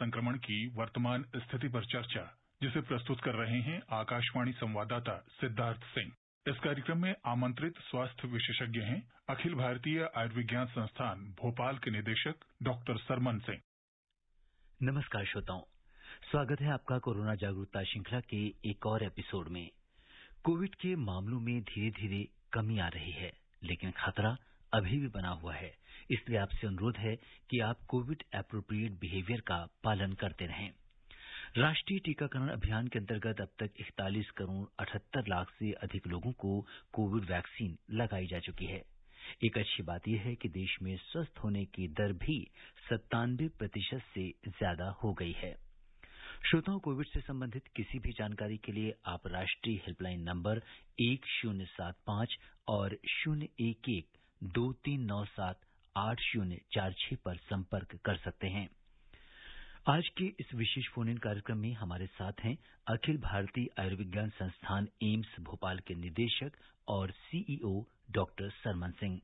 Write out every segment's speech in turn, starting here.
संक्रमण की वर्तमान स्थिति पर चर्चा, जिसे प्रस्तुत कर रहे हैं आकाशवाणी संवाददाता सिद्धार्थ सिंह। इस कार्यक्रम में आमंत्रित स्वास्थ्य विशेषज्ञ हैं अखिल भारतीय आयुर्विज्ञान संस्थान भोपाल के निदेशक डॉक्टर सरमन सिंह। नमस्कार श्रोताओं, स्वागत है आपका कोरोना जागरूकता श्रृंखला के एक और एपिसोड में। कोविड के मामलों में धीरे धीरे कमी आ रही है, लेकिन खतरा अभी भी बना हुआ है। इसलिए आपसे अनुरोध है कि आप कोविड एप्रोप्रिएट बिहेवियर का पालन करते रहें। राष्ट्रीय टीकाकरण अभियान के अंतर्गत अब तक 41 करोड़ 78 लाख से अधिक लोगों को कोविड वैक्सीन लगाई जा चुकी है। एक अच्छी बात यह है कि देश में स्वस्थ होने की दर भी 97% से ज्यादा हो गई है। श्रोताओं, कोविड से संबंधित किसी भी जानकारी के लिए आप राष्ट्रीय हेल्पलाइन नंबर 1075 और 011-2397-8046 पर संपर्क कर सकते हैं। आज के इस विशेष फोन इन कार्यक्रम में हमारे साथ हैं अखिल भारतीय आयुर्विज्ञान संस्थान एम्स भोपाल के निदेशक और CEO doctor Sarman Singh.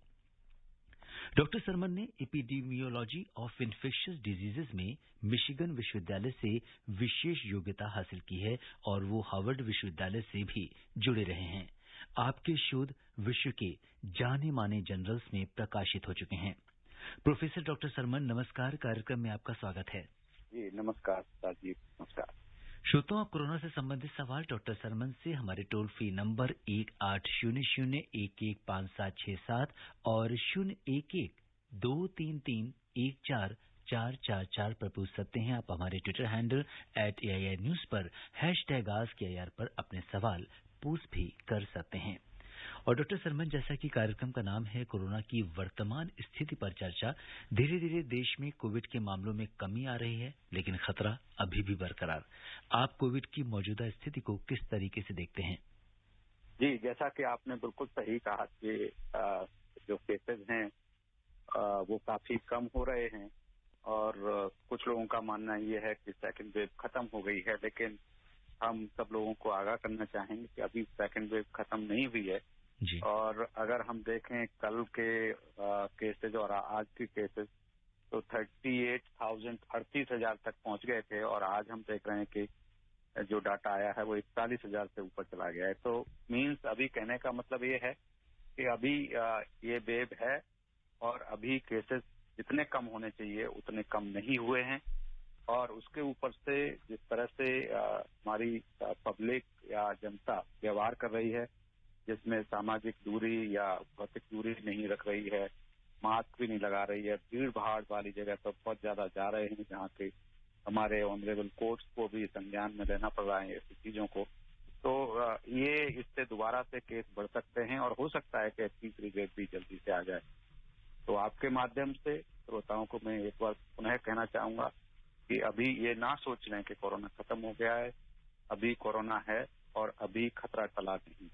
Doctor Sarman ने एपिडेमियोलॉजी ऑफ इन्फेक्शियस डिजीजेज में मिशिगन विश्वविद्यालय से विशेष योग्यता हासिल की है और वो हार्वर्ड विश्वविद्यालय से भी जुड़े रहे हैं। आपके शोध विश्व के जाने माने जर्नल्स में प्रकाशित हो चुके हैं। प्रोफेसर डॉक्टर सरमन, नमस्कार। कार्यक्रम में आपका स्वागत है। जी नमस्कार जी, नमस्कार। श्रोताओं, कोरोना से संबंधित सवाल डॉक्टर सरमन से हमारे टोल फ्री नंबर 1800-115767 और 011-233-14444 पर पूछ सकते हैं। आप हमारे ट्विटर हैंडल @AIR News पर #AskAIR पर अपने सवाल पूछ भी कर सकते हैं। और डॉक्टर सरमन, जैसा कि कार्यक्रम का नाम है कोरोना की वर्तमान स्थिति पर चर्चा, धीरे धीरे देश में कोविड के मामलों में कमी आ रही है, लेकिन खतरा अभी भी बरकरार। आप कोविड की मौजूदा स्थिति को किस तरीके से देखते हैं? जी, जैसा कि आपने बिल्कुल सही कहा कि जो केसेज हैं वो काफी कम हो रहे हैं और कुछ लोगों का मानना ये है कि सेकेंड वेव खत्म हो गई है, लेकिन हम सब लोगों को आगाह करना चाहेंगे कि अभी सेकेंड वेव खत्म नहीं हुई है। जी। और अगर हम देखें कल के केसेज और आज के केसेज तो 38,000 तक पहुंच गए थे और आज हम देख रहे हैं कि जो डाटा आया है वो 41,000 से ऊपर चला गया है। तो मीन्स अभी कहने का मतलब ये है कि अभी ये वेव है और अभी केसेस जितने कम होने चाहिए उतने कम नहीं हुए हैं। और उसके ऊपर से जिस तरह से हमारी पब्लिक या जनता व्यवहार कर रही है, जिसमें सामाजिक दूरी या भौतिक दूरी नहीं रख रही है, मास्क भी नहीं लगा रही है, भीड़ भाड़ वाली जगह पर बहुत ज्यादा जा रहे हैं, जहाँ के हमारे ऑनरेबल कोर्ट्स को भी संज्ञान में लेना पड़ रहा है ऐसी चीजों को। तो ये इससे दोबारा से केस बढ़ सकते हैं और हो सकता है कि तीसरी वेव भी जल्दी से आ जाए। तो आपके माध्यम से श्रोताओं को मैं एक बार पुनः कहना चाहूंगा कि अभी ये ना सोच लें कि कोरोना खत्म हो गया है। अभी कोरोना है और अभी खतरा टला नहीं है।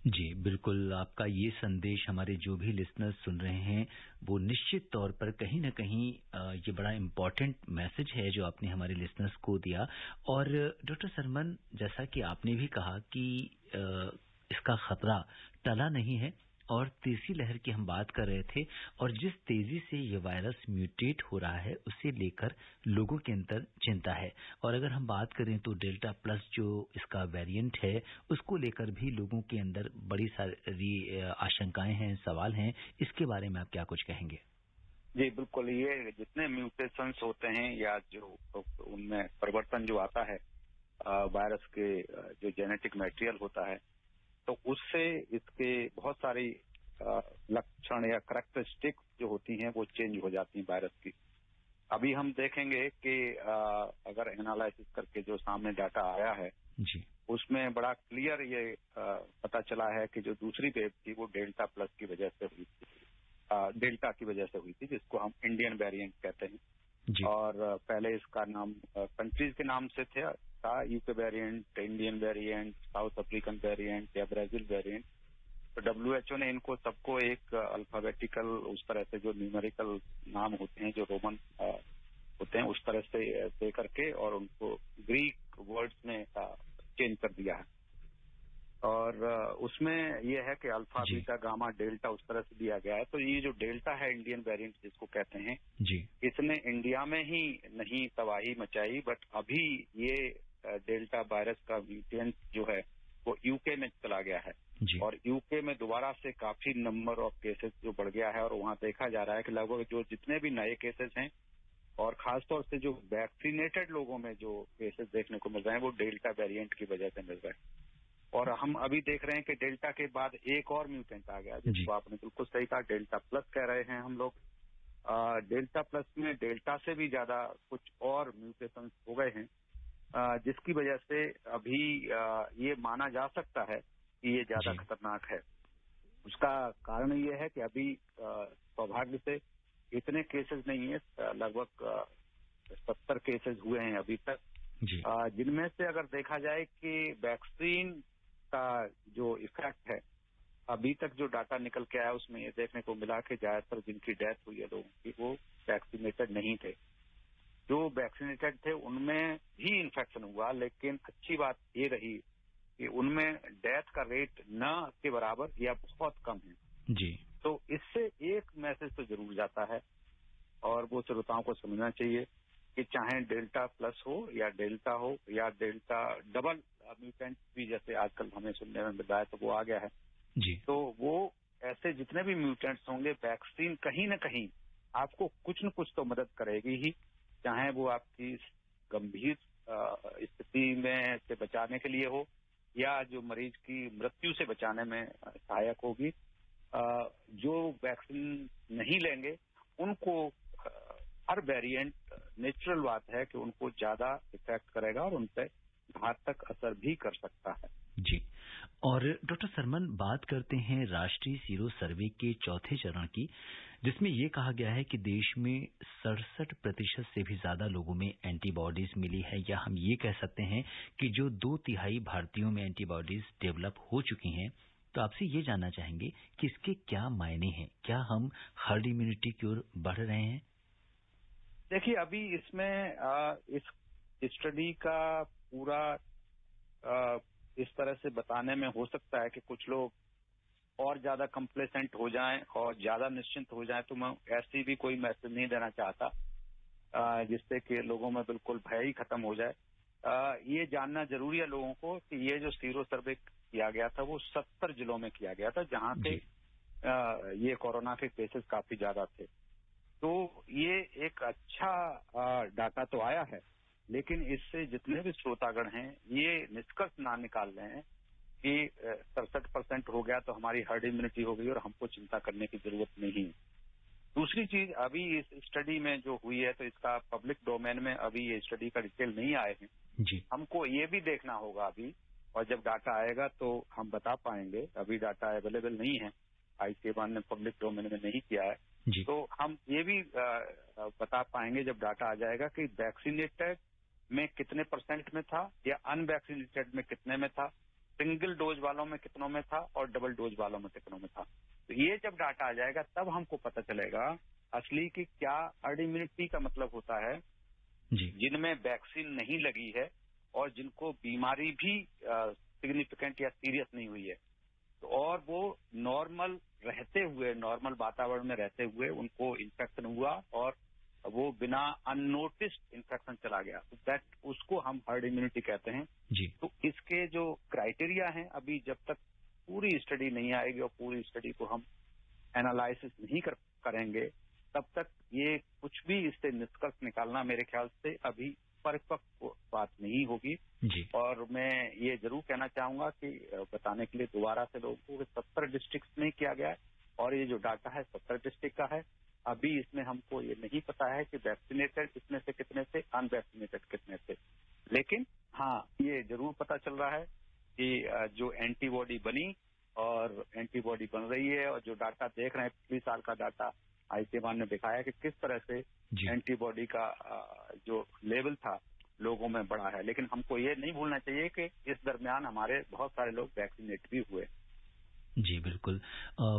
जी बिल्कुल, आपका ये संदेश हमारे जो भी लिसनर्स सुन रहे हैं वो निश्चित तौर पर कहीं न कहीं ये बड़ा इम्पोर्टेंट मैसेज है जो आपने हमारे लिसनर्स को दिया। और डॉक्टर सरमन, जैसा कि आपने भी कहा कि इसका खतरा टला नहीं है और तीसरी लहर की हम बात कर रहे थे और जिस तेजी से ये वायरस म्यूटेट हो रहा है उसे लेकर लोगों के अंदर चिंता है। और अगर हम बात करें तो डेल्टा प्लस जो इसका वेरिएंट है उसको लेकर भी लोगों के अंदर बड़ी सारी आशंकाएं हैं, सवाल हैं। इसके बारे में आप क्या कुछ कहेंगे? जी बिल्कुल, ये जितने म्यूटेशंस होते हैं या जो उनमें परिवर्तन जो आता है वायरस के जो जेनेटिक मटेरियल होता है, तो उससे इसके बहुत सारी लक्षण या कैरेक्टरिस्टिक्स जो होती हैं वो चेंज हो जाती हैं वायरस की। अभी हम देखेंगे कि अगर एनालिसिस करके जो सामने डाटा आया है जी, उसमें बड़ा क्लियर ये पता चला है कि जो दूसरी वेव थी वो डेल्टा प्लस की वजह से हुई थी, डेल्टा की वजह से हुई थी, जिसको हम इंडियन वेरिएंट कहते हैं जी। और पहले इसका नाम कंट्रीज के नाम से था UK variant, Indian variant, south African variant या ब्राजील वेरिएंट। तो WHO ने इनको सबको एक अल्फाबेटिकल उस तरह से जो न्यूमेरिकल नाम होते हैं जो रोमन होते हैं उस तरह से दे करके और उनको ग्रीक वर्ड्स में चेंज कर दिया है। और उसमें ये है कि अल्फा, बीटा, गामा, डेल्टा उस तरह से दिया गया है। तो ये जो डेल्टा है, इंडियन वेरिएंट जिसको कहते हैं, इसने इंडिया में ही नहीं तबाही मचाई, बट अभी ये डेल्टा वायरस का म्यूटेंट जो है वो यूके में चला गया है और यूके में दोबारा से काफी नंबर ऑफ केसेस जो बढ़ गया है और वहां देखा जा रहा है कि लगभग जो जितने भी नए केसेस हैं और खासतौर से जो वैक्सीनेटेड लोगों में जो केसेस देखने को मिल रहे हैं वो डेल्टा वेरिएंट की वजह से मिल रहे हैं। और हम अभी देख रहे हैं कि डेल्टा के बाद एक और म्यूटेंट आ गया, जिसको आपने बिल्कुल सही कहा, डेल्टा प्लस कह रहे हैं हम लोग। डेल्टा प्लस में डेल्टा से भी ज्यादा कुछ और म्यूटेशन हो गए हैं, जिसकी वजह से अभी ये माना जा सकता है कि ये ज्यादा खतरनाक है। उसका कारण ये है कि अभी सौभाग्य से इतने केसेस नहीं है, लगभग 70 केसेस हुए हैं अभी तक, जिनमें से अगर देखा जाए कि वैक्सीन का जो इफेक्ट है, अभी तक जो डाटा निकल के आया उसमें ये देखने को मिला कि ज्यादातर जिनकी डेथ हुई है लोगों की वो वैक्सीनेटेड नहीं थे। जो वैक्सीनेटेड थे उनमें भी इन्फेक्शन हुआ, लेकिन अच्छी बात ये रही कि उनमें डेथ का रेट न के बराबर या बहुत कम है। तो इससे एक मैसेज तो जरूर जाता है और वो श्रोताओं को समझना चाहिए कि चाहे डेल्टा प्लस हो या डेल्टा डबल म्यूटेंट भी जैसे आजकल हमें सुनने में मिल रहा है तो वो आ गया है, तो वो ऐसे जितने भी म्यूटेंट्स होंगे, वैक्सीन कहीं न कहीं आपको कुछ न कुछ तो मदद करेगी ही, चाहे वो आपकी गंभीर स्थिति में से बचाने के लिए हो या जो मरीज की मृत्यु से बचाने में सहायक होगी। जो वैक्सीन नहीं लेंगे उनको हर वेरिएंट, नेचुरल बात है कि उनको ज्यादा इफेक्ट करेगा और उनसे घातक असर भी कर सकता है। और डॉक्टर सरमन, बात करते हैं राष्ट्रीय सीरो सर्वे के चौथे चरण की, जिसमें ये कहा गया है कि देश में 67% से भी ज्यादा लोगों में एंटीबॉडीज मिली है, या हम ये कह सकते हैं कि जो 2/3 भारतीयों में एंटीबॉडीज डेवलप हो चुकी हैं। तो आपसे ये जानना चाहेंगे कि इसके क्या मायने हैं, क्या हम हर्ड इम्यूनिटी की ओर बढ़ रहे हैं? देखिए, अभी इसमें इस स्टडी का पूरा इस तरह से बताने में हो सकता है कि कुछ लोग और ज्यादा कंप्लेसेंट हो जाएं और ज्यादा निश्चिंत हो जाएं, तो मैं ऐसी भी कोई मैसेज नहीं देना चाहता जिससे कि लोगों में बिल्कुल भय ही खत्म हो जाए। ये जानना जरूरी है लोगों को कि ये जो सीरो सर्वे किया गया था वो 70 जिलों में किया गया था, जहां पे ये कोरोना के केसेस काफी ज्यादा थे। तो ये एक अच्छा डाटा तो आया है, लेकिन इससे जितने भी श्रोतागण हैं ये निष्कर्ष ना निकाल रहे हैं कि 67% हो गया तो हमारी हर्ड इम्यूनिटी हो गई और हमको चिंता करने की जरूरत नहीं। दूसरी चीज, अभी इस स्टडी में जो हुई है तो इसका पब्लिक डोमेन में अभी ये स्टडी का डिटेल नहीं आए हैं। हमको ये भी देखना होगा अभी, और जब डाटा आएगा तो हम बता पाएंगे। अभी डाटा अवेलेबल नहीं है, आईसीएमआर ने पब्लिक डोमेन में नहीं किया है, तो हम ये भी बता पाएंगे जब डाटा आ जाएगा कि वैक्सीनेटेड में कितने % में था या अनवैक्सीनेटेड में कितने में था, सिंगल डोज वालों में कितनों में था और डबल डोज वालों में कितनों में था। तो ये जब डाटा आ जाएगा तब हमको पता चलेगा असली कि क्या हर्ड इम्यूनिटी का मतलब होता है जिनमें वैक्सीन नहीं लगी है और जिनको बीमारी भी सिग्निफिकेंट या सीरियस नहीं हुई है, तो और वो नॉर्मल रहते हुए, नॉर्मल वातावरण में रहते हुए उनको इन्फेक्शन हुआ और वो बिना अननोटिस्ड इन्फेक्शन चला गया, तो दैट उसको हम हर्ड इम्यूनिटी कहते हैं। तो इसके जो क्राइटेरिया हैं, अभी जब तक पूरी स्टडी नहीं आएगी और पूरी स्टडी को हम एनालिसिस नहीं करेंगे तब तक ये कुछ भी इससे निष्कर्ष निकालना मेरे ख्याल से अभी परिपक्व बात नहीं होगी। और मैं ये जरूर कहना चाहूंगा कि बताने के लिए दोबारा से लोगों को 70 डिस्ट्रिक्ट में किया गया है और ये जो डाटा है 70 डिस्ट्रिक्ट का है। अभी इसमें हमको ये नहीं पता है कि वैक्सीनेटेड कितने से कितने थे, अनवैक्सीनेटेड कितने थे, लेकिन हाँ ये जरूर पता चल रहा है कि जो एंटीबॉडी बनी और एंटीबॉडी बन रही है, और जो डाटा देख रहे हैं पिछले साल का डाटा आईसीएमआर ने दिखाया कि किस तरह से एंटीबॉडी का जो लेवल था लोगों में बढ़ा है। लेकिन हमको ये नहीं भूलना चाहिए कि इस दरमियान हमारे बहुत सारे लोग वैक्सीनेट भी हुए। जी बिल्कुल।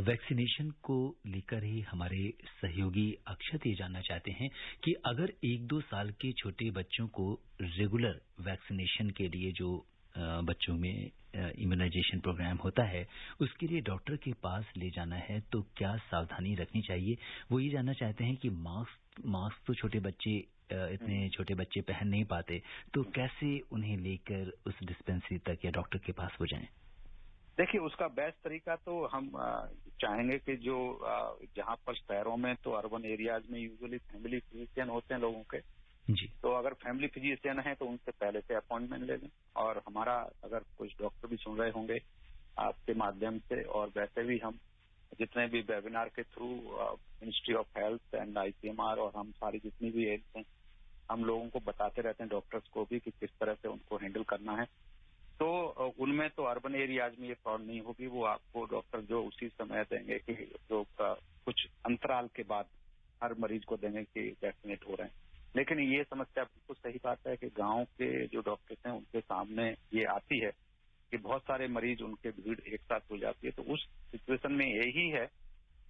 वैक्सीनेशन को लेकर ही हमारे सहयोगी अक्षत ये जानना चाहते हैं कि अगर 1-2 साल के छोटे बच्चों को रेगुलर वैक्सीनेशन के लिए जो बच्चों में इम्यूनाइजेशन प्रोग्राम होता है, उसके लिए डॉक्टर के पास ले जाना है तो क्या सावधानी रखनी चाहिए? वो ये जानना चाहते हैं कि मास्क तो छोटे बच्चे इतने छोटे बच्चे पहन नहीं पाते, तो कैसे उन्हें लेकर उस डिस्पेंसरी तक या डॉक्टर के पास वो जाएं? देखिए, उसका बेस्ट तरीका तो हम चाहेंगे कि जो जहाँ पर शहरों में तो अर्बन एरियाज में यूजुअली फैमिली फिजिशियन होते हैं लोगों के, जी, तो अगर फैमिली फिजिशियन है तो उनसे पहले से अपॉइंटमेंट ले लें। और हमारा अगर कुछ डॉक्टर भी सुन रहे होंगे आपके माध्यम से, और वैसे भी हम जितने भी वेबिनार के through ministry of health and ICMR और हम सारी जितनी भी हेल्थ हैं, हम लोगों को बताते रहते हैं, डॉक्टर्स को भी, कि किस तरह से उनको हैंडल करना है। तो उनमें तो अर्बन एरियाज में ये प्रॉब्लम नहीं होगी। वो आपको डॉक्टर जो उसी समय देंगे कि जो कुछ अंतराल के बाद हर मरीज को देंगे कि वैक्सीनेट हो रहे हैं। लेकिन ये समस्या बिल्कुल सही बात है कि गांव के जो डॉक्टर्स हैं उनके सामने ये आती है कि बहुत सारे मरीज, उनके भीड़ एक साथ हो जाती है। तो उस सिचुएशन में यही है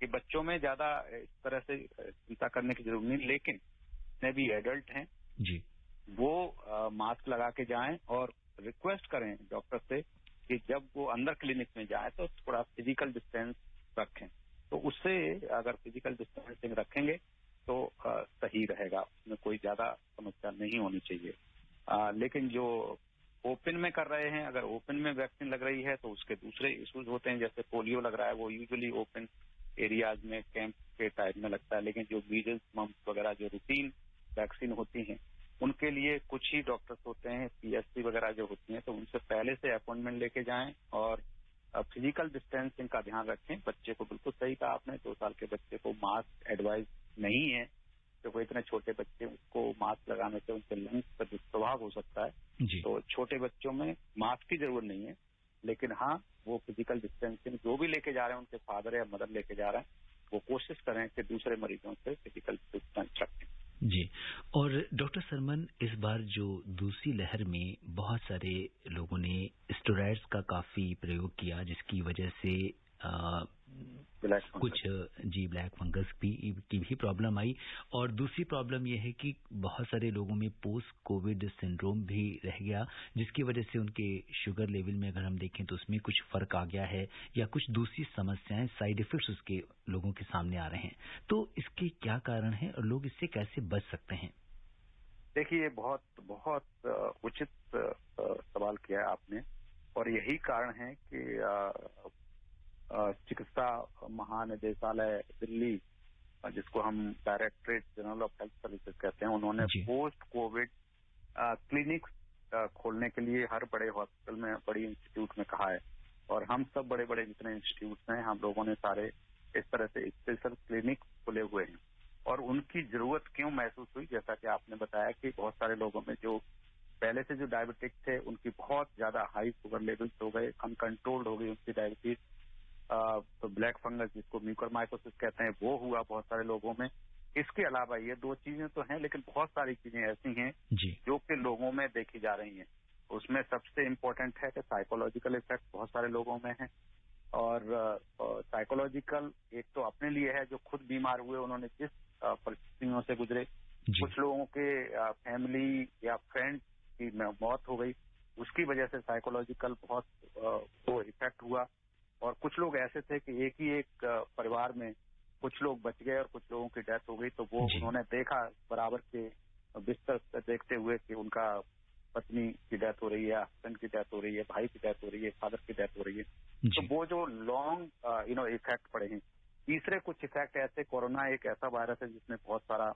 कि बच्चों में ज्यादा इस तरह से चिंता करने की जरूरत नहीं, लेकिन जितने भी एडल्ट हैं जी, वो मास्क लगा के जाएं और रिक्वेस्ट करें डॉक्टर से कि जब वो अंदर क्लिनिक में जाए तो थोड़ा फिजिकल डिस्टेंस रखें। तो उससे अगर फिजिकल डिस्टेंसिंग रखेंगे तो सही रहेगा, उसमें कोई ज्यादा समस्या नहीं होनी चाहिए। लेकिन जो ओपन में कर रहे हैं, अगर ओपन में वैक्सीन लग रही है तो उसके दूसरे इश्यूज होते हैं। जैसे पोलियो लग रहा है, वो यूजुअली ओपन एरियाज में कैंप के टाइप में लगता है, लेकिन जो मीजल्स, मम्प्स वगैरह जो रूटीन वैक्सीन होती हैं, उनके लिए कुछ ही डॉक्टर्स होते हैं, PSC वगैरह जो होती हैं, तो उनसे पहले से अपॉइंटमेंट लेके जाएं और फिजिकल डिस्टेंसिंग का ध्यान रखें। बच्चे को बिल्कुल सही कहा आपने, 2 साल के बच्चे को मास्क एडवाइज नहीं है, क्योंकि इतने छोटे बच्चे, उसको मास्क लगाने से उनके लंग्स पर दुष्प्रभाव हो सकता है। जी, तो छोटे बच्चों में मास्क की जरूरत नहीं है, लेकिन हाँ, वो फिजिकल डिस्टेंसिंग जो भी लेके जा रहे हैं, उनके फादर या मदर लेके जा रहे हैं, वो कोशिश करें कि दूसरे मरीजों से फिजिकल डिस्टेंस रखें। जी। और डॉक्टर सरमन, इस बार जो दूसरी लहर में बहुत सारे लोगों ने स्टेरॉइड्स का काफी प्रयोग किया, जिसकी वजह से ब्लैक फंगस। कुछ ब्लैक फंगस की भी प्रॉब्लम आई। और दूसरी प्रॉब्लम यह है कि बहुत सारे लोगों में पोस्ट कोविड सिंड्रोम भी रह गया, जिसकी वजह से उनके शुगर लेवल में अगर हम देखें तो उसमें कुछ फर्क आ गया है, या कुछ दूसरी समस्याएं, साइड इफेक्ट्स उसके लोगों के सामने आ रहे हैं। तो इसके क्या कारण हैं और लोग इससे कैसे बच सकते हैं? देखिए, बहुत बहुत उचित सवाल किया है आपने, और यही कारण है कि चिकित्सा महानिदेशालय दिल्ली, जिसको हम directorate general of health services कहते हैं, उन्होंने जी, पोस्ट कोविड क्लिनिक खोलने के लिए हर बड़े हॉस्पिटल में, बड़ी इंस्टीट्यूट में कहा है। और हम सब बड़े बड़े जितने इंस्टीट्यूट हैं, हम लोगों ने सारे इस तरह से स्पेशल क्लिनिक खुले हुए हैं। और उनकी जरूरत क्यों महसूस हुई, जैसा कि आपने बताया कि बहुत सारे लोगों में जो पहले से जो डायबिटिक थे, उनकी बहुत ज्यादा हाई शुगर लेवल्स हो गए, अनकंट्रोल्ड हो गई उनकी डायबिटीज। तो ब्लैक फंगस, जिसको म्यूकरमाइकोसिस कहते हैं, वो हुआ बहुत सारे लोगों में। इसके अलावा ये 2 चीजें तो हैं, लेकिन बहुत सारी चीजें ऐसी हैं जी, जो कि लोगों में देखी जा रही हैं। उसमें सबसे इम्पोर्टेंट है कि साइकोलॉजिकल इफेक्ट बहुत सारे लोगों में है। और साइकोलॉजिकल एक तो अपने लिए है, जो खुद बीमार हुए, उन्होंने जिस परिस्थितियों से गुजरे। जी, कुछ लोगों के फैमिली या फ्रेंड्स की मौत हो गई, उसकी वजह से साइकोलॉजिकल बहुत वो इफेक्ट हुआ। और कुछ लोग ऐसे थे कि एक ही एक परिवार में कुछ लोग बच गए और कुछ लोगों की डेथ हो गई, तो वो जी, उन्होंने देखा बराबर के बिस्तर पे देखते हुए कि उनका पत्नी की डेथ हो रही है, हस्बैंड की डेथ हो रही है, भाई की डेथ हो रही है, फादर की डेथ हो रही है। तो जी, वो जो लॉन्ग इफेक्ट पड़े हैं। तीसरे कुछ इफेक्ट ऐसे, कोरोना एक ऐसा वायरस है जिसने बहुत सारा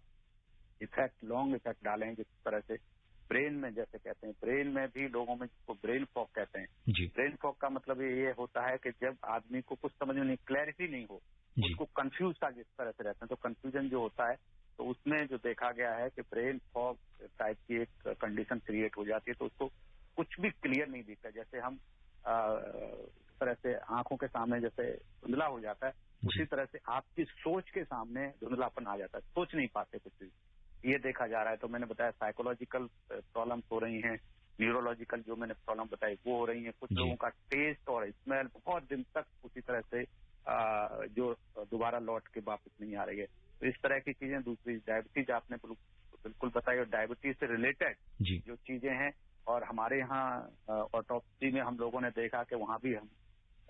इफेक्ट, लॉन्ग इफेक्ट डाले हैं, जिस तरह से ब्रेन में, जैसे कहते हैं, ब्रेन में भी लोगों में, जिसको ब्रेन फॉग कहते हैं। जी, ब्रेन फॉग का मतलब ये होता है कि जब आदमी को कुछ समझ में नहीं, क्लैरिटी नहीं हो, जी, उसको कंफ्यूज सा जिस तरह से रहते हैं, तो कंफ्यूजन जो होता है, तो उसमें जो देखा गया है कि ब्रेन फॉग टाइप की एक कंडीशन क्रिएट हो जाती है, तो उसको कुछ भी क्लियर नहीं दिखता। जैसे हम इस तरह से आंखों के सामने जैसे धुंधला हो जाता है, जी, उसी तरह से आपकी सोच के सामने धुंधलापन आ जाता है, सोच नहीं पाते कुछ भी। ये देखा जा रहा है। तो मैंने बताया साइकोलॉजिकल प्रॉब्लम्स हो रही हैं, न्यूरोलॉजिकल जो मैंने प्रॉब्लम बताई वो हो रही है। कुछ जी, लोगों का टेस्ट और स्मेल बहुत दिन तक उसी तरह से जो दोबारा लौट के वापस नहीं आ रही है। तो इस तरह की चीजें। दूसरी डायबिटीज आपने बिल्कुल बताई, और डायबिटीज से रिलेटेड जी, जो चीजें हैं, और हमारे यहाँ ऑटोप्सी में हम लोगों ने देखा कि वहाँ भी हम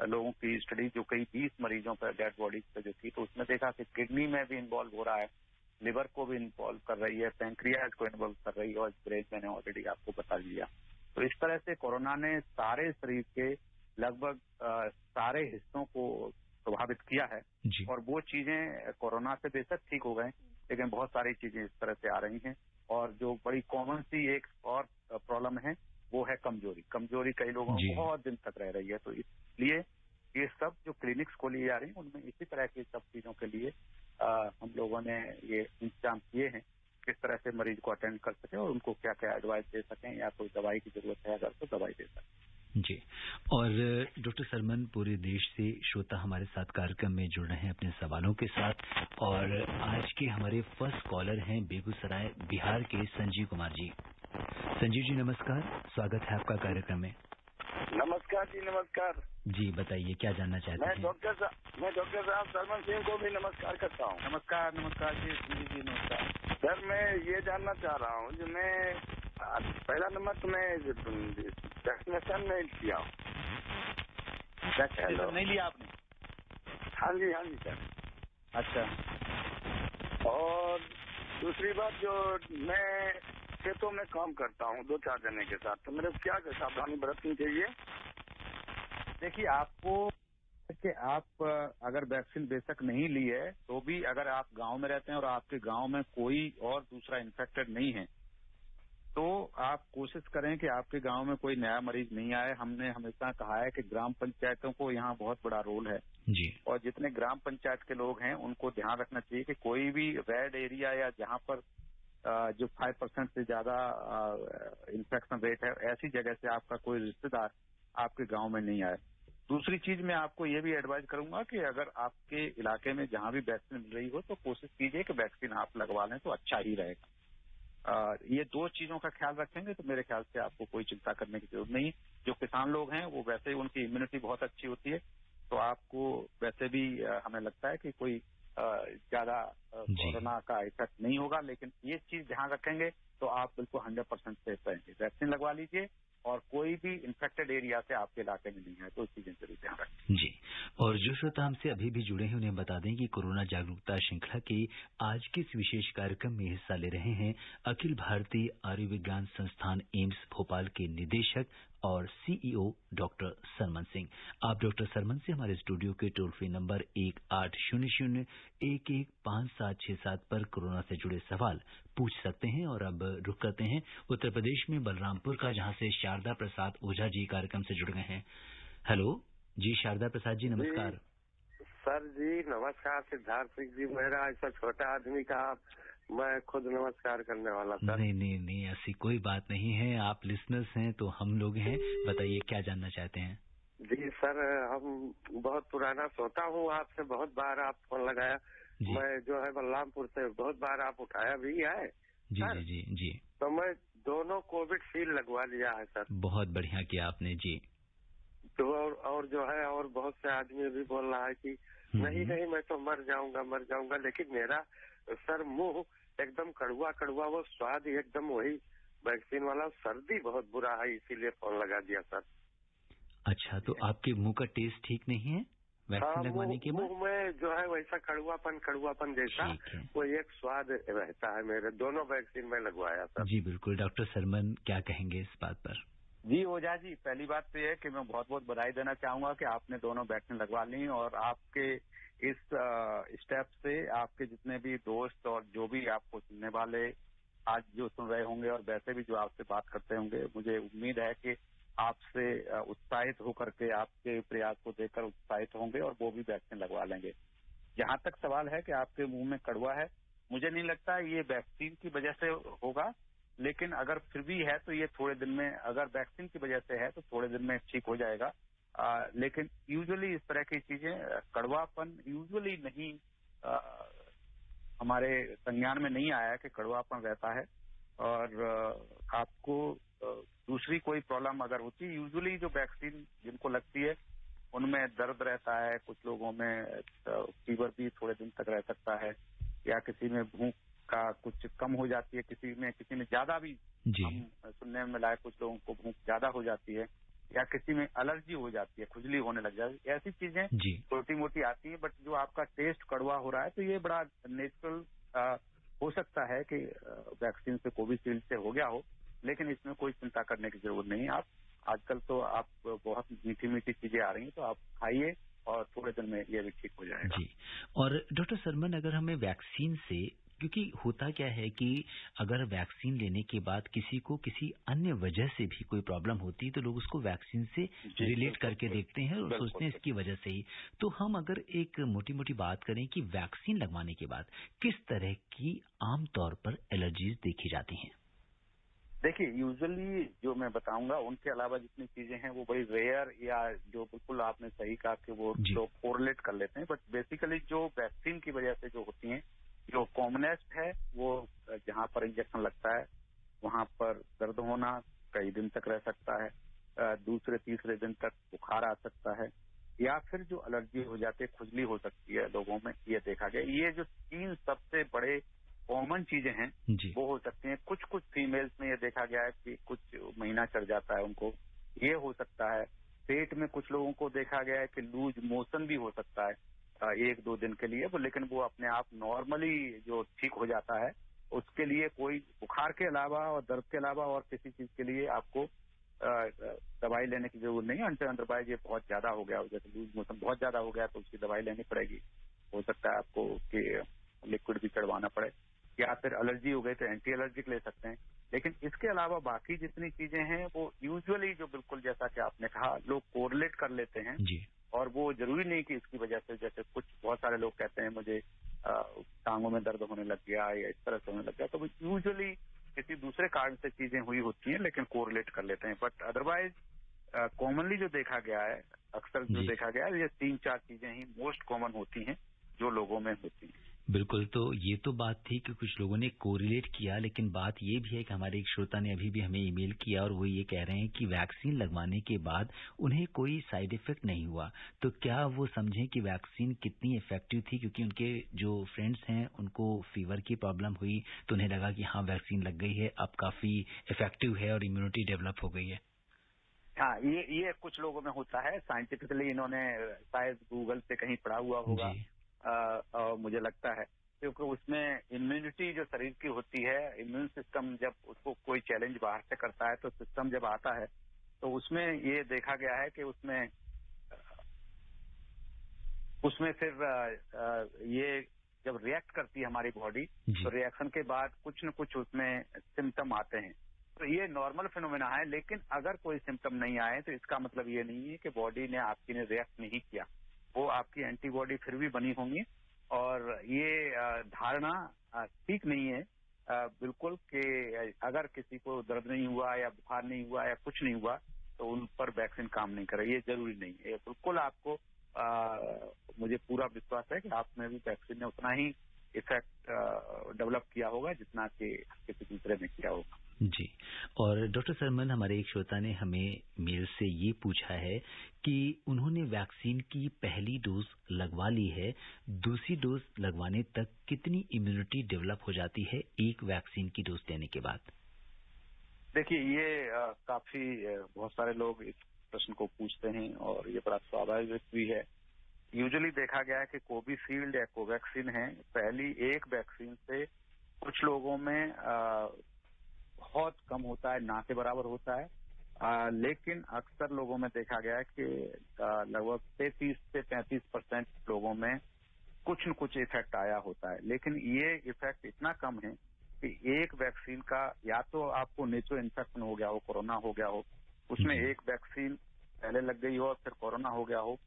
लोगों की स्टडी जो कई 20 मरीजों पर डेड बॉडीज पे जो थी, तो उसमें देखा कि किडनी में भी इन्वॉल्व हो रहा है, लिवर को भी इन्वॉल्व कर रही है, पैंक्रियाज को इन्वॉल्व कर रही है और ब्रेन मैंने ऑलरेडी आपको बता दिया। तो इस तरह से कोरोना ने सारे शरीर के लगभग सारे हिस्सों को प्रभावित किया है। और वो चीजें कोरोना से बेशक ठीक हो गए, लेकिन बहुत सारी चीजें इस तरह से आ रही हैं। और जो बड़ी कॉमन सी एक और प्रॉब्लम है वो है कमजोरी। कमजोरी कई लोगों को बहुत दिन तक रह रही है। तो इसलिए ये सब जो क्लिनिक्स खोली जा रही हैं उनमें इसी तरह की सब चीजों के लिए हम लोगों ने ये इंतजाम किए हैं, किस तरह से मरीज को अटेंड कर सकें और उनको क्या क्या एडवाइस दे सकें, या कोई दवाई की जरूरत है अगर तो दवाई दे सकें। जी। और डॉक्टर सरमन, पूरे देश से श्रोता हमारे साथ कार्यक्रम में जुड़ रहे हैं अपने सवालों के साथ, और आज के हमारे फर्स्ट कॉलर हैं बेगूसराय बिहार के संजीव कुमार जी। संजीव जी नमस्कार, स्वागत है आपका कार्यक्रम में। नमस्कार जी, नमस्कार जी, बताइए क्या जानना चाहते हैं? मैं डॉक्टर साहब सरमन सिंह को भी नमस्कार करता हूँ। नमस्कार जी नमस्कार। सर मैं ये जानना चाह रहा हूँ जो मैं पहला नंबर तो मैं वैक्सीनेशन नहीं किया हूँ। वैक्सीनेशन नहीं लिया आपने? हाँ जी सर। अच्छा। और दूसरी बात, जो मैं खेतों में काम करता हूँ 2-4 जने के साथ, तो मेरे क्या सावधानी बरतनी चाहिए? देखिए, आपको कि आप अगर वैक्सीन बेशक नहीं ली है तो भी अगर आप गांव में रहते हैं और आपके गांव में कोई और दूसरा इन्फेक्टेड नहीं है, तो आप कोशिश करें कि आपके गांव में कोई नया मरीज नहीं आए। हमने हमेशा कहा है कि ग्राम पंचायतों को यहाँ बहुत बड़ा रोल है जी। और जितने ग्राम पंचायत के लोग हैं उनको ध्यान रखना चाहिए कि कोई भी रेड एरिया या जहाँ पर जो 5% से ज्यादा इन्फेक्शन रेट है, ऐसी जगह से आपका कोई रिश्तेदार आपके गांव में नहीं आए। दूसरी चीज मैं आपको ये भी एडवाइज करूंगा कि अगर आपके इलाके में जहां भी वैक्सीन मिल रही हो तो कोशिश कीजिए कि वैक्सीन आप लगवा लें तो अच्छा ही रहेगा। ये 2 चीजों का ख्याल रखेंगे तो मेरे ख्याल से आपको कोई चिंता करने की जरूरत नहीं। जो किसान लोग हैं वो वैसे ही उनकी इम्यूनिटी बहुत अच्छी होती है, तो आपको वैसे भी हमें लगता है कि कोई ज्यादा कोरोना का इफेक्ट नहीं होगा। लेकिन ये चीज ध्यान रखेंगे तो आप बिल्कुल 100% सेफ रहेंगे। वैक्सीन लगवा लीजिए और कोई भी इन्फेक्टेड एरिया से आपके इलाके में नहीं है तो इस चीजें जरूर ध्यान रखें। जी। और जो श्रोता हमसे अभी भी जुड़े हैं उन्हें बता दें कि कोरोना जागरूकता श्रृंखला के आज के इस विशेष कार्यक्रम में हिस्सा ले रहे हैं अखिल भारतीय आयुर्विज्ञान संस्थान एम्स भोपाल के निदेशक और सीईओ डॉक्टर सरमन सिंह। आप डॉक्टर सरमन से हमारे स्टूडियो के टोल फ्री नंबर 1800-115767 पर कोरोना से जुड़े सवाल पूछ सकते हैं। और अब रुक करते हैं उत्तर प्रदेश में बलरामपुर का, जहां से शारदा प्रसाद ओझा जी कार्यक्रम से जुड़ गए हैं। हेलो जी, शारदा प्रसाद जी नमस्कार। सर जी नमस्कार। सिद्धार्थ सिंह जी, मेरा ऐसा छोटा आदमी का मैं खुद नमस्कार करने वाला सर। नहीं, ऐसी कोई बात नहीं है। आप लिसनर्स हैं तो हम लोग हैं। बताइए क्या जानना चाहते हैं? जी सर, हम बहुत पुराना श्रोता हूँ, आपसे बहुत बार आप फोन लगाया। मैं जो है बलरामपुर से बहुत बार आप उठाया भी है। जी। तो मैं दोनों कोविड लगवा लिया है सर। बहुत बढ़िया किया आपने जी। तो और जो है और बहुत से आदमी भी बोल रहा है कि नहीं मैं तो मर जाऊंगा, लेकिन मेरा सर मुंह एकदम कड़वा, वो स्वाद एकदम वही वैक्सीन वाला। सर्दी बहुत बुरा है, इसीलिए फोन लगा दिया सर। अच्छा, तो आपके मुंह का टेस्ट ठीक नहीं है वैक्सीन लगवाने के बाद? मुंह में जो है वैसा कड़वापन जैसा वो एक स्वाद रहता है। मेरे दोनों वैक्सीन में लगवाया सर। जी बिल्कुल। डॉक्टर सरमन क्या कहेंगे इस बात पर? जी ओझा जी, पहली बात तो ये है कि मैं बहुत बहुत बधाई देना चाहूंगा कि आपने दोनों वैक्सीन लगवा ली, और आपके इस स्टेप से आपके जितने भी दोस्त और जो भी आपको सुनने वाले आज जो सुन रहे होंगे और वैसे भी जो आपसे बात करते होंगे, मुझे उम्मीद है कि आपसे उत्साहित होकर के आपके प्रयास को देखकर उत्साहित होंगे और वो भी वैक्सीन लगवा लेंगे। जहां तक सवाल है कि आपके मुंह में कड़वा है, मुझे नहीं लगता ये वैक्सीन की वजह से होगा, लेकिन अगर फिर भी है तो ये थोड़े दिन में, अगर वैक्सीन की वजह से है तो थोड़े दिन में ठीक हो जाएगा। लेकिन यूजुअली इस तरह की चीजें, कड़वापन यूजुअली नहीं, हमारे संज्ञान में नहीं आया कि कड़वापन रहता है। और आपको दूसरी कोई प्रॉब्लम अगर होती है, यूजुअली जो वैक्सीन जिनको लगती है उनमें दर्द रहता है, कुछ लोगों में फीवर भी थोड़े दिन तक रह सकता है, या किसी में भूख का कुछ कम हो जाती है, किसी में ज्यादा भी हम सुनने में मिला है, कुछ लोगों को भूख ज्यादा हो जाती है, या किसी में एलर्जी हो जाती है, खुजली होने लग जाती है। ऐसी चीजें छोटी मोटी आती हैं, बट जो आपका टेस्ट कड़वा हो रहा है तो ये बड़ा नेचुरल हो सकता है कि वैक्सीन से, कोविशील्ड से हो गया हो, लेकिन इसमें कोई चिंता करने की जरूरत नहीं। आप आजकल तो आप बहुत मीठी मीठी चीजें आ रही हैं, तो आप खाइए और थोड़े दिन में ये भी ठीक हो जाएगा। जी। और डॉक्टर सरमन, अगर हमें वैक्सीन से, क्योंकि होता क्या है कि अगर वैक्सीन लेने के बाद किसी को किसी अन्य वजह से भी कोई प्रॉब्लम होती है तो लोग उसको वैक्सीन से रिलेट करके देखते हैं और सोचते हैं इसकी वजह से ही। तो हम अगर एक मोटी मोटी बात करें कि वैक्सीन लगवाने के बाद किस तरह की आमतौर पर एलर्जीज देखी जाती हैं? देखिए, यूजुअली जो मैं बताऊंगा उनके अलावा जितनी चीजें हैं वो बड़ी रेयर, या जो बिल्कुल आपने सही कहा कि वो लोग कोरिलेट कर लेते हैं, बट बेसिकली जो वैक्सीन की वजह से जो होती हैं, जो कॉमनेस्ट है वो जहां पर इंजेक्शन लगता है वहां पर दर्द होना कई दिन तक रह सकता है, दूसरे तीसरे दिन तक बुखार आ सकता है, या फिर जो एलर्जी हो जाती है, खुजली हो सकती है लोगों में, ये देखा गया। ये जो 3 सबसे बड़े कॉमन चीजें हैं वो हो सकती हैं। कुछ फीमेल्स में ये देखा गया है कि कुछ महीना चढ़ जाता है उनको, ये हो सकता है। पेट में कुछ लोगों को देखा गया है कि लूज मोशन भी हो सकता है 1-2 दिन के लिए, लेकिन वो अपने आप नॉर्मली जो ठीक हो जाता है। उसके लिए कोई बुखार के अलावा और दर्द के अलावा और किसी चीज के लिए आपको दवाई लेने की जरूरत नहीं है। अदरवाइज ये बहुत ज्यादा हो गया, जैसे लूज मोशन बहुत ज्यादा हो गया तो उसकी दवाई लेनी पड़ेगी। हो सकता है आपको कि लिक्विड भी चढ़वाना पड़े, या फिर एलर्जी हो गई तो एंटी एलर्जिक ले सकते हैं। लेकिन इसके अलावा बाकी जितनी चीजें हैं वो यूजुअली, जो बिल्कुल जैसा कि आपने कहा, लोग कोरिलेट कर लेते हैं और वो जरूरी नहीं कि इसकी वजह से, जैसे कुछ बहुत सारे लोग कहते हैं मुझे टांगों में दर्द होने लग गया या इस तरह से होने लग गया, तो वो यूजुअली किसी दूसरे कारण से चीजें हुई होती हैं, लेकिन कोरिलेट कर लेते हैं। बट अदरवाइज कॉमनली जो देखा गया है, अक्सर जो देखा गया है, ये 3-4 चीजें ही मोस्ट कॉमन होती हैं जो लोगों में होती हैं। बिल्कुल। तो ये तो बात थी कि कुछ लोगों ने कोरिलेट किया, लेकिन बात ये भी है कि हमारे एक श्रोता ने अभी भी हमें ईमेल किया और वो ये कह रहे हैं कि वैक्सीन लगवाने के बाद उन्हें कोई साइड इफेक्ट नहीं हुआ। तो क्या वो समझें कि वैक्सीन कितनी इफेक्टिव थी? क्योंकि उनके जो फ्रेंड्स हैं उनको फीवर की प्रॉब्लम हुई तो उन्हें लगा कि हाँ, वैक्सीन लग गई है, अब काफी इफेक्टिव है और इम्यूनिटी डेवलप हो गई है। हाँ, ये कुछ लोगों में होता है। साइंटिफिकली इन्होंने शायद गूगल पे कहीं पढ़ा हुआ होगा, मुझे लगता है, क्योंकि उसमें इम्यूनिटी जो शरीर की होती है, इम्यून सिस्टम जब उसको कोई चैलेंज बाहर से करता है तो सिस्टम जब आता है तो उसमें ये देखा गया है कि उसमें फिर ये जब रिएक्ट करती है हमारी बॉडी, तो रिएक्शन के बाद कुछ न कुछ उसमें सिम्टम आते हैं। तो ये नॉर्मल फिनोमेना है, लेकिन अगर कोई सिम्टम नहीं आए तो इसका मतलब ये नहीं है कि बॉडी ने आपकी ने रिएक्ट नहीं किया, वो आपकी एंटीबॉडी फिर भी बनी होंगी। और ये धारणा ठीक नहीं है बिल्कुल कि अगर किसी को दर्द नहीं हुआ या बुखार नहीं हुआ या कुछ नहीं हुआ तो उन पर वैक्सीन काम नहीं करे, ये जरूरी नहीं है। बिल्कुल आपको मुझे पूरा विश्वास है कि आप में भी वैक्सीन ने उतना ही इफेक्ट डेवलप किया होगा जितना कि किसी दूसरे ने किया होगा। जी। और डॉक्टर सरमन, हमारे एक श्रोता ने हमें मेल से ये पूछा है कि उन्होंने वैक्सीन की पहली डोज लगवा ली है, दूसरी डोज लगवाने तक कितनी इम्यूनिटी डेवलप हो जाती है एक वैक्सीन की डोज लेने के बाद? देखिए, ये काफी बहुत सारे लोग इस प्रश्न को पूछते हैं और ये बड़ा स्वाभाविक भी है। यूजुअली देखा गया है कि कोविशील्ड या कोवैक्सीन है, पहली एक वैक्सीन से कुछ लोगों में बहुत कम होता है, ना के बराबर होता है, लेकिन अक्सर लोगों में देखा गया है कि लगभग 33 से 35% लोगों में कुछ न कुछ इफेक्ट आया होता है। लेकिन ये इफेक्ट इतना कम है कि एक वैक्सीन का या तो आपको नेचुरल इन्फेक्शन हो गया हो, कोरोना हो गया हो, उसमें एक वैक्सीन पहले लग गई हो और फिर कोरोना हो गया हो,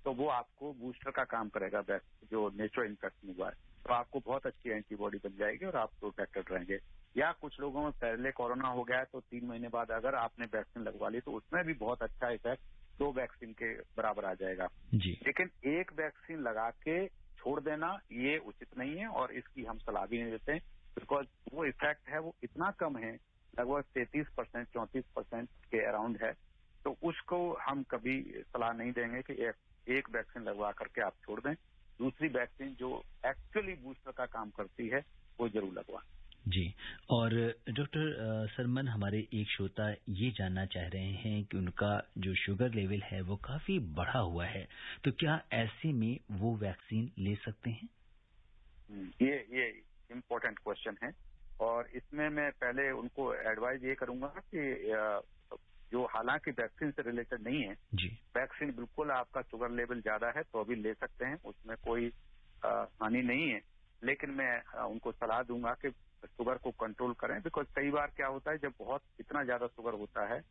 तो वो आपको बूस्टर का काम करेगा। जो नेचुरल इन्फेक्शन हुआ है तो आपको बहुत अच्छी एंटीबॉडी बन जाएगी और आप प्रोटेक्टेड रहेंगे। या कुछ लोगों में पहले कोरोना हो गया है तो 3 महीने बाद अगर आपने वैक्सीन लगवा ली तो उसमें भी बहुत अच्छा इफेक्ट 2 वैक्सीन के बराबर आ जाएगा। लेकिन एक वैक्सीन लगा के छोड़ देना ये उचित नहीं है और इसकी हम सलाह भी नहीं देते, बिकॉज वो इफेक्ट है वो इतना कम है, लगभग 33% 34% के अराउंड है, तो उसको हम कभी सलाह नहीं देंगे कि एक वैक्सीन लगवा करके आप छोड़ दें। दूसरी वैक्सीन जो एक्चुअली बूस्टर का काम करती है वो जरूर लगवाएं। जी। और डॉक्टर सरमन, हमारे एक श्रोता ये जानना चाह रहे हैं कि उनका जो शुगर लेवल है वो काफी बढ़ा हुआ है, तो क्या ऐसे में वो वैक्सीन ले सकते हैं? ये इम्पोर्टेंट क्वेश्चन है और इसमें मैं पहले उनको एडवाइज ये करूंगा कि जो हालांकि वैक्सीन से रिलेटेड नहीं है जी। वैक्सीन बिल्कुल आपका शुगर लेवल ज्यादा है तो अभी ले सकते हैं, उसमें कोई हानि नहीं है, लेकिन मैं उनको सलाह दूंगा कि शुगर को कंट्रोल करें। बिकॉज कई बार क्या होता है जब बहुत इतना ज्यादा शुगर होता है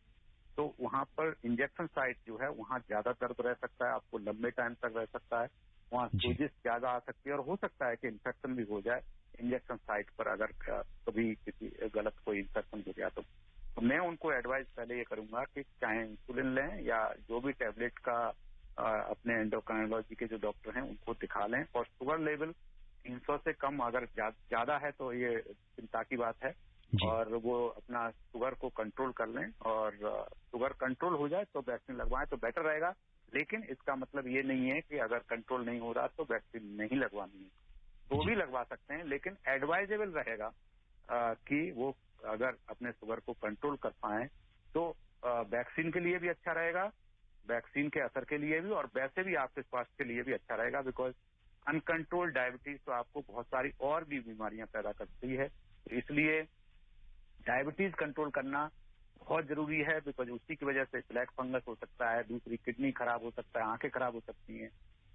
तो वहां पर इंजेक्शन साइट जो है वहां ज्यादा दर्द रह सकता है, आपको लंबे टाइम तक रह सकता है, वहां सोजिश ज्यादा आ सकती है और हो सकता है कि इन्फेक्शन भी हो जाए इंजेक्शन साइट पर अगर कभी किसी गलत कोई इन्फेक्शन हो गया तो मैं उनको एडवाइस पहले ये करूंगा कि चाहे इंसुलिन लें या जो भी टैबलेट का अपने एंडोक्राइनोलॉजी के जो डॉक्टर हैं उनको दिखा लें। और शुगर लेवल 300 से कम अगर ज्यादा है तो ये चिंता की बात है और वो अपना शुगर को कंट्रोल कर लें और शुगर कंट्रोल हो जाए तो वैक्सीन लगवाएं तो बेटर रहेगा। लेकिन इसका मतलब ये नहीं है कि अगर कंट्रोल नहीं हो रहा तो वैक्सीन नहीं लगवानी है, तो भी लगवा सकते हैं, लेकिन एडवाइजेबल रहेगा कि वो अगर अपने शुगर को कंट्रोल कर पाए तो वैक्सीन के लिए भी अच्छा रहेगा, वैक्सीन के असर के लिए भी और वैसे भी आपके स्वास्थ्य के लिए भी अच्छा रहेगा। बिकॉज अनकंट्रोल्ड डायबिटीज तो आपको बहुत सारी और भी बीमारियां पैदा करती है, तो इसलिए डायबिटीज कंट्रोल करना बहुत जरूरी है। बिकॉज उसी की वजह से ब्लैक फंगस हो सकता है, दूसरी किडनी खराब हो सकता है, आंखें खराब हो सकती हैं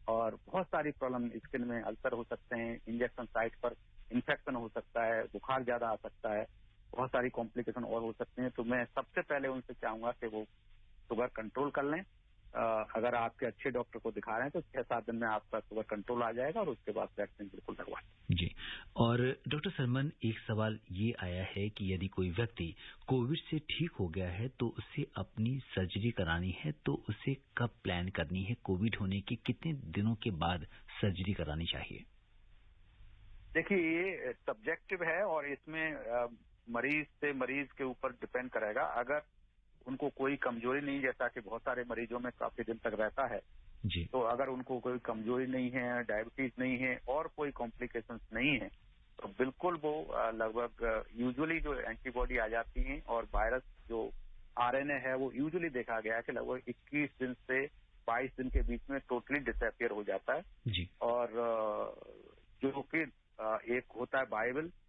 और बहुत सारी प्रॉब्लम, स्किन में अल्सर हो सकते हैं, इंजेक्शन साइट पर इन्फेक्शन हो सकता है, बुखार ज्यादा आ सकता है, बहुत सारी कॉम्प्लिकेशन और हो सकते हैं। तो मैं सबसे पहले उनसे चाहूंगा कि वो शुगर कंट्रोल कर लें। अगर आपके अच्छे डॉक्टर को दिखा रहे हैं तो 6-7 दिन में आपका शुगर कंट्रोल आ जाएगा और उसके बाद वैक्सीन बिल्कुल लगवाएं। जी। और डॉक्टर सरमन, एक सवाल ये आया है कि यदि कोई व्यक्ति कोविड से ठीक हो गया है तो उसे अपनी सर्जरी करानी है तो उसे कब प्लान करनी है? कोविड होने के कितने दिनों के बाद सर्जरी करानी चाहिए? देखिए, ये सब्जेक्टिव है और इसमें मरीज से मरीज के ऊपर डिपेंड करेगा। अगर उनको कोई कमजोरी नहीं, जैसा कि बहुत सारे मरीजों में काफी दिन तक रहता है जी। तो अगर उनको कोई कमजोरी नहीं है, डायबिटीज नहीं है और कोई कॉम्प्लिकेशंस नहीं है तो बिल्कुल वो लगभग यूजुअली जो एंटीबॉडी आ जाती हैं और वायरस जो आरएनए है वो यूजुअली देखा गया है कि लगभग 21 दिन से 22 दिन के बीच में टोटली डिसअपियर हो जाता है। जी। और जो कि एक होता है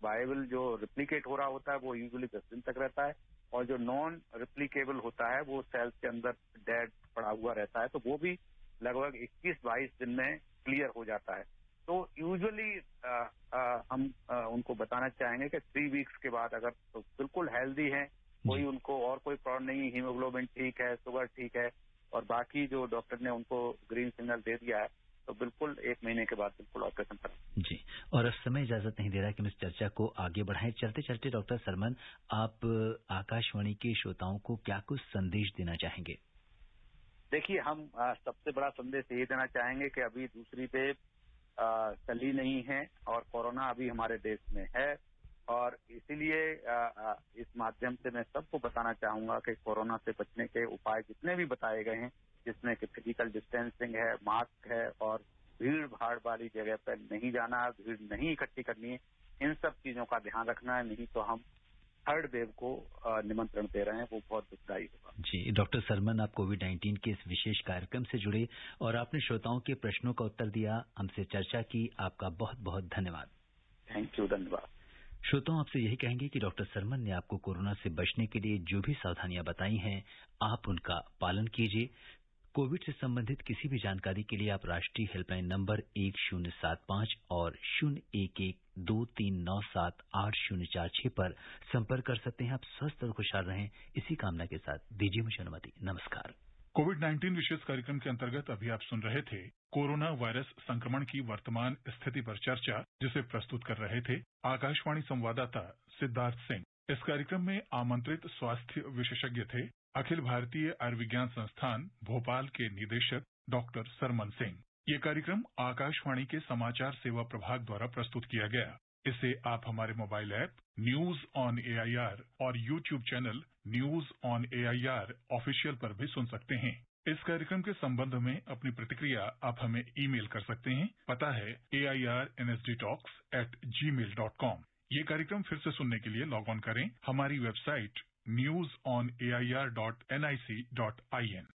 बाइबल जो रिप्लिकेट हो रहा होता है वो यूजुअली 10 दिन तक रहता है और जो नॉन रिप्लिकेबल होता है वो सेल्स के अंदर डेड पड़ा हुआ रहता है, तो वो भी लगभग 21-22 दिन में क्लियर हो जाता है। तो यूजुअली हम उनको बताना चाहेंगे कि 3 वीक्स के बाद अगर तो बिल्कुल हेल्दी हैं, कोई उनको और कोई प्रॉब्लम नहीं, हीमोग्लोबिन ठीक है, शुगर ठीक है और बाकी जो डॉक्टर ने उनको ग्रीन सिग्नल दे दिया है तो बिल्कुल 1 महीने के बाद बिल्कुल ऑपरेशन करें। जी। और अब समय इजाजत नहीं दे रहा कि हम इस चर्चा को आगे बढ़ाएं। चलते चलते डॉक्टर सरमन, आप आकाशवाणी के श्रोताओं को क्या कुछ संदेश देना चाहेंगे? देखिए, हम सबसे बड़ा संदेश ये देना चाहेंगे कि अभी दूसरी वेव चली नहीं है और कोरोना अभी हमारे देश में है और इसीलिए इस माध्यम से मैं सबको बताना चाहूंगा कि कोरोना से बचने के उपाय जितने भी बताए गए हैं, जिसमें कि फिजिकल डिस्टेंसिंग है, मास्क है और भीड़ भाड़ वाली जगह पर नहीं जाना, भीड़ नहीं इकट्ठी करनी है, इन सब चीजों का ध्यान रखना है, नहीं तो हम थर्ड वेव को निमंत्रण दे रहे हैं, वो बहुत दुखदायी होगा। जी। डॉक्टर सरमन, आप कोविड-19 के इस विशेष कार्यक्रम से जुड़े और आपने श्रोताओं के प्रश्नों का उत्तर दिया, हमसे चर्चा की, आपका बहुत बहुत धन्यवाद। थैंक यू, धन्यवाद। श्रोताओं, आपसे यही कहेंगे कि डॉक्टर सरमन ने आपको कोरोना से बचने के लिए जो भी सावधानियां बताई हैं, आप उनका पालन कीजिए। कोविड से संबंधित किसी भी जानकारी के लिए आप राष्ट्रीय हेल्पलाइन नंबर 1075 और 011239784046 पर संपर्क कर सकते हैं। आप स्वस्थ और खुशहाल रहें, इसी कामना के साथ दीजिए मुझे अनुमति। नमस्कार। कोविड-19 विशेष कार्यक्रम के अंतर्गत अभी आप सुन रहे थे कोरोना वायरस संक्रमण की वर्तमान स्थिति पर चर्चा, जिसे प्रस्तुत कर रहे थे आकाशवाणी संवाददाता सिद्धार्थ सिंह। इस कार्यक्रम में आमंत्रित स्वास्थ्य विशेषज्ञ थे अखिल भारतीय आयुर्विज्ञान संस्थान भोपाल के निदेशक डॉक्टर सरमन सिंह। ये कार्यक्रम आकाशवाणी के समाचार सेवा प्रभाग द्वारा प्रस्तुत किया गया। इसे आप हमारे mobile app news on AIR और YouTube channel news on AIR official पर भी सुन सकते हैं। इस कार्यक्रम के संबंध में अपनी प्रतिक्रिया आप हमें ईमेल कर सकते हैं। पता है AIRNSDtalks@gmail.com। ये कार्यक्रम फिर से सुनने के लिए लॉग ऑन करें हमारी वेबसाइट newsonair.nic.in